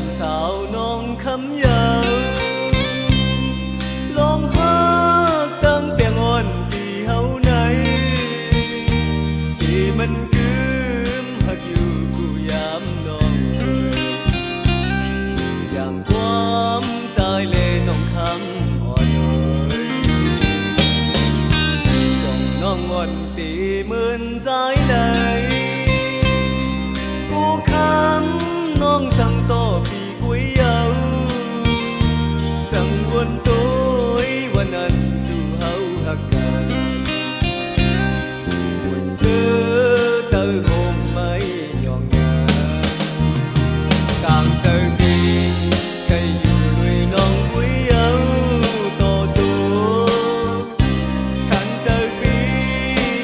นสาวน้องคำยาวลองหักตั้งแต่งอนที่เฮาไหนที่มันคืมหักอยู่กูยามน้องอย่างความใจเลน้องคำอ่อนน้อยจ้องน้องอ่อนตีหมื่นใจเลยกูคำน้องจังโตปีกุยเยาสังวนตัววันนั้นสู่เฮาหักกันวนซื้อเตอโฮมไม่ยองงานกลางเจอดีใครอยู่ด้วยน้องกุยเยาโตจูขันเจอปี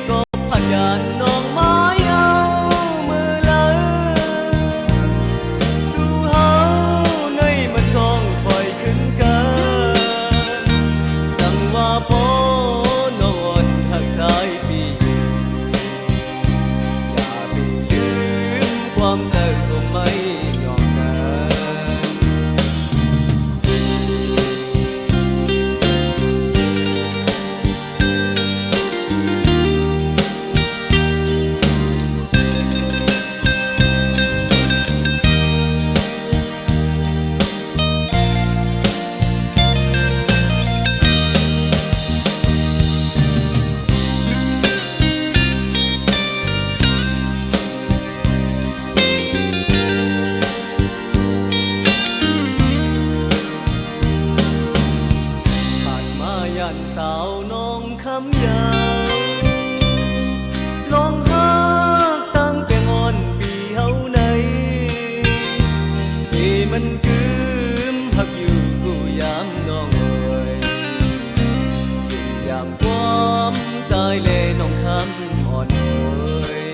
ก็พันยานน้องไม้เอามือเลยสู่เฮาในมันทองคอยขึ้นกันสั่งว่าพ่อนอนหักใจปีอย่าไปลืมความเดิมก็ไม่ยอมนานผ่านมายันสาวน้องคำยาวลองหักตั้งแต่งอนปีเฮาไหนที่มันคืมหักอยู่กูยามน้องเอ่ยยามความใจเลน้องคำอ่อนเอ่ย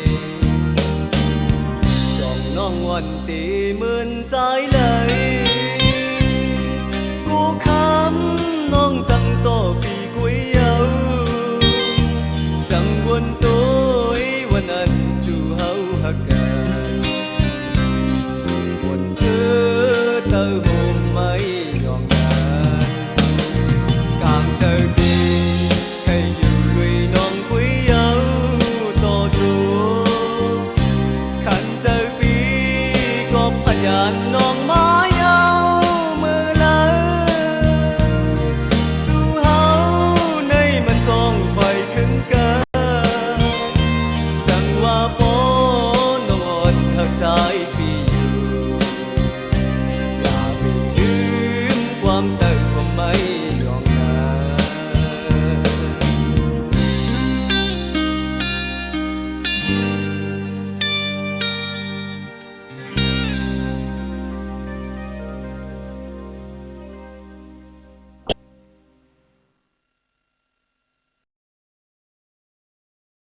จ้องน้องอ่อนตีหมื่นใจเลยกูคำน้องจังโตปีกุยเยาสังวนตัววันนั้นสู่เฮาหักกันวนซื้อเตอโฮมไม่ยองงานกลางเจอดีใครอยู่ลุยน้องกุยเยาโตจูขันเจอปีก็พยานน้องไม้เอามือเลยสู่เฮาในมันทองคอยขึ้นกันสั่งว่าพ่อน้องอ่อนหักใจปีอยู่อย่าไปลืมความเติมความไม่ยอมนาน เ